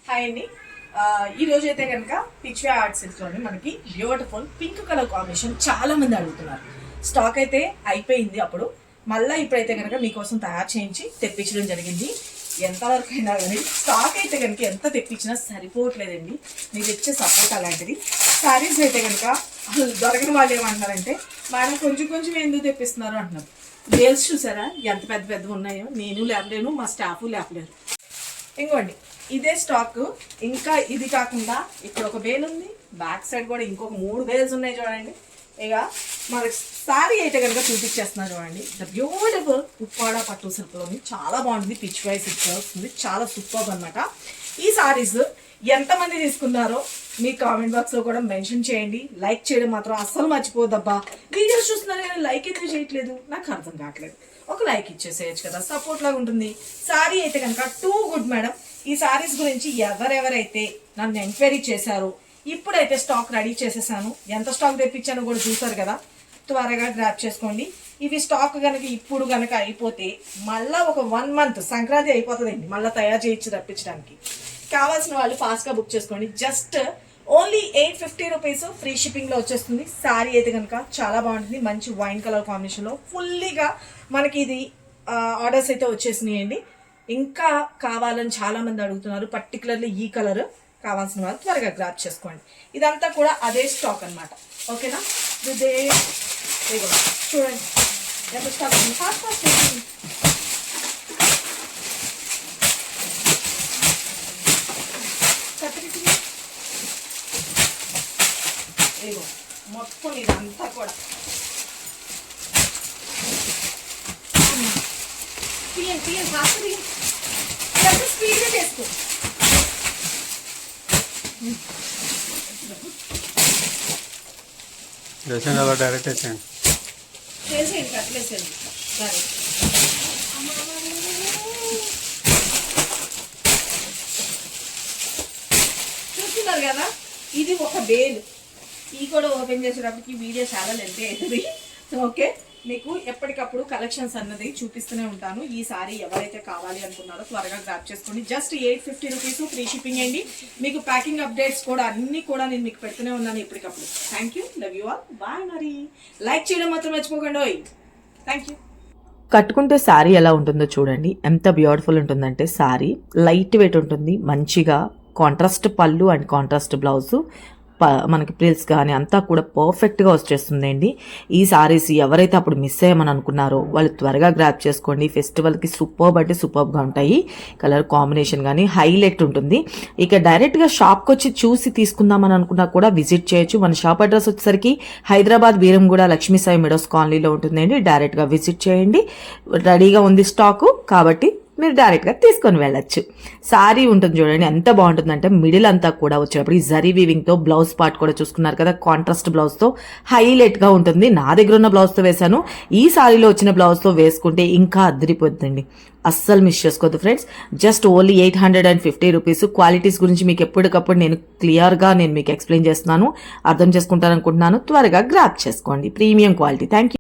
Hi అండి. ఈ రోజు అయితే కనుక పిచ్వే ఆర్ట్ సిల్క్లోని మనకి బ్యూటిఫుల్ పింక్ కలర్ కాంబినేషన్ చాలా మంది అడుగుతున్నారు. స్టాక్ అయితే అయిపోయింది అప్పుడు, మళ్ళీ ఇప్పుడైతే కనుక మీకోసం తయారు చేయించి తెప్పించడం జరిగింది. ఎంతవరకు అయినా కానీ స్టాక్ అయితే కనుక ఎంత తెప్పించినా సరిపోవట్లేదండి. మీరు ఇచ్చే సపోర్ట్ అలాంటిది. శారీస్ అయితే కనుక దొరకని వాళ్ళు ఏమంటున్నారంటే మేడం కొంచెం కొంచెం ఎందుకు తెప్పిస్తున్నారు అంటున్నారు. బేల్స్ చూసారా ఎంత పెద్ద పెద్దవి ఉన్నాయో, నేను లేపలేను, మా స్టాఫ్ లేపలేరు. ఇంకోండి ఇదే స్టాక్, ఇంకా ఇది కాకుండా ఇక్కడ ఒక బేల్ ఉంది, బ్యాక్ సైడ్ కూడా ఇంకొక 3 బేల్స్ ఉన్నాయి చూడండి. ఇక మనకి సారీ అయితే కనుక చూపించేస్తున్నారు చూడండి. ద బ్యూటిఫుల్ ఉప్పాడ పట్టు సిల్క్లోని చాలా బాగుంటుంది. పిచ్ వై సిల్క్ వస్తుంది, చాలా సూపర్ అనమాట. ఈ సారీస్ ఎంతమంది తీసుకున్నారో మీ కామెంట్ బాక్స్లో కూడా మెన్షన్ చేయండి. లైక్ చేయడం మాత్రం అస్సలు మర్చిపోదబ్బా. వీడియోస్ చూస్తున్నారు కానీ లైక్ ఎందుకు చేయట్లేదు నాకు అర్థం కావట్లేదు. ఒక లైక్ ఇచ్చేసేయచ్చు కదా, సపోర్ట్ లాగా ఉంటుంది. సారీ అయితే కనుక టూ గుడ్ మేడం. ఈ సారీస్ గురించి ఎవరెవరైతే నన్ను ఎంక్వైరీ చేశారో ఇప్పుడైతే స్టాక్ రెడీ చేసేసాను. ఎంత స్టాక్ తెప్పించానో కూడా చూసారు కదా, త్వరగా గ్రాప్ చేసుకోండి. ఇవి స్టాక్ కనుక ఇప్పుడు కనుక అయిపోతే మళ్ళీ ఒక 1 month సంక్రాంతి అయిపోతుందండి, మళ్ళీ తయారు చేయించి రప్పించడానికి. కావాల్సిన వాళ్ళు ఫాస్ట్గా బుక్ చేసుకోండి. జస్ట్ ఓన్లీ 850 రూపీస్ ఫ్రీ షిప్పింగ్లో వచ్చేస్తుంది. శారీ అయితే కనుక చాలా బాగుంటుంది. మంచి వైన్ కలర్ కాంబినేషన్లో ఫుల్లీగా మనకి ఇది ఆర్డర్స్ అయితే వచ్చేసినాయండి. ఇంకా కావాలని చాలామంది అడుగుతున్నారు. పర్టికులర్లీ ఈ కలర్ కావాల్సిన వాళ్ళు త్వరగా గ్రాప్ చేసుకోండి. ఇదంతా కూడా అదే స్టాక్ అనమాట. ఓకేనా? ఇదే చూడండి ఎంత స్టాక్ ఉంది. ఫాస్ట్ ఫాస్ట్ మొత్తం ఇదంతా కూడా స్పీడ్గా చేసుకో. డైరెక్ట్ చేసేయండి, కట్లేసేయండి. చూస్తున్నారు కదా, ఇది ఒక బేల్. ఈ కూడా ఓపెన్ చేసేటప్పటికి వీడియో చాలా లెంత్ అవుతుంది. ఓకే, మీకు ఎప్పటికప్పుడు కలెక్షన్స్ అన్నది చూపిస్తూనే ఉంటాను. ఈ సారీ ఎవరైతే కావాలి అనుకున్నారో త్వరగా గ్రాప్ చేసుకోండి. జస్ట్ 850 రూపీస్ ఫ్రీ షిప్పింగ్ అండి. మీకు ప్యాకింగ్ అప్డేట్స్ కూడా అన్ని కూడా నేను మీకు పెడుతూనే ఉన్నాను ఎప్పటికప్పుడు. Thank you, love you all, bye. మరి లైక్ చేయడం మాత్రం మర్చిపోకండి. Thank you. కట్టుకుంటే శారీ ఎలా ఉంటుందో చూడండి. ఎంత బ్యూటిఫుల్ ఉంటుందంటే శారీ లైట్ వెయిట్ ఉంటుంది. మంచిగా కాంట్రాస్ట్ పళ్ళు అండ్ కాంట్రాస్ట్ బ్లౌజు, మనకి ప్రిల్స్ కానీ అంతా కూడా పర్ఫెక్ట్గా వచ్చేస్తుందండి. ఈ సారీస్ ఎవరైతే అప్పుడు మిస్ అయ్యామని అనుకున్నారో వాళ్ళు త్వరగా గ్రాప్ చేసుకోండి. ఫెస్టివల్కి సూపర్బ్ అంటే సూపర్బ్గా ఉంటాయి. కలర్ కాంబినేషన్ కానీ హైలైట్ ఉంటుంది. ఇక డైరెక్ట్గా షాప్కి వచ్చి చూసి తీసుకుందామని అనుకున్నా కూడా విజిట్ చేయొచ్చు. మన షాప్ అడ్రస్ వచ్చేసరికి హైదరాబాద్ బీరంగూడ లక్ష్మీ సాయి మెడోస్ కాలనీలో ఉంటుందండి. డైరెక్ట్గా విజిట్ చేయండి. రెడీగా ఉంది స్టాకు, కాబట్టి మీరు డైరెక్ట్గా తీసుకొని వెళ్ళచ్చు. సారీ ఉంటుంది చూడండి ఎంత బాగుంటుందంటే మిడిల్ అంతా కూడా వచ్చేటప్పుడు ఈ జరీ వీవింగ్తో బ్లౌజ్ పార్ట్ కూడా చూసుకున్నారు కదా, కాంట్రాస్ట్ బ్లౌజ్తో హైలైట్గా ఉంటుంది. నా దగ్గర ఉన్న బ్లౌజ్తో వేశాను. ఈ సారీలో వచ్చిన బ్లౌజ్తో వేసుకుంటే ఇంకా అద్దరిపోతుందండి. అస్సలు మిస్ చేసుకోవద్దు friends. Just only 850 rupees. Qualities గురించి మీకు ఎప్పటికప్పుడు నేను క్లియర్గా మీకు ఎక్స్ప్లెయిన్ చేస్తున్నాను, అర్థం చేసుకుంటారనుకుంటున్నాను. త్వరగా గ్రాప్ చేసుకోండి. Premium quality. Thank you.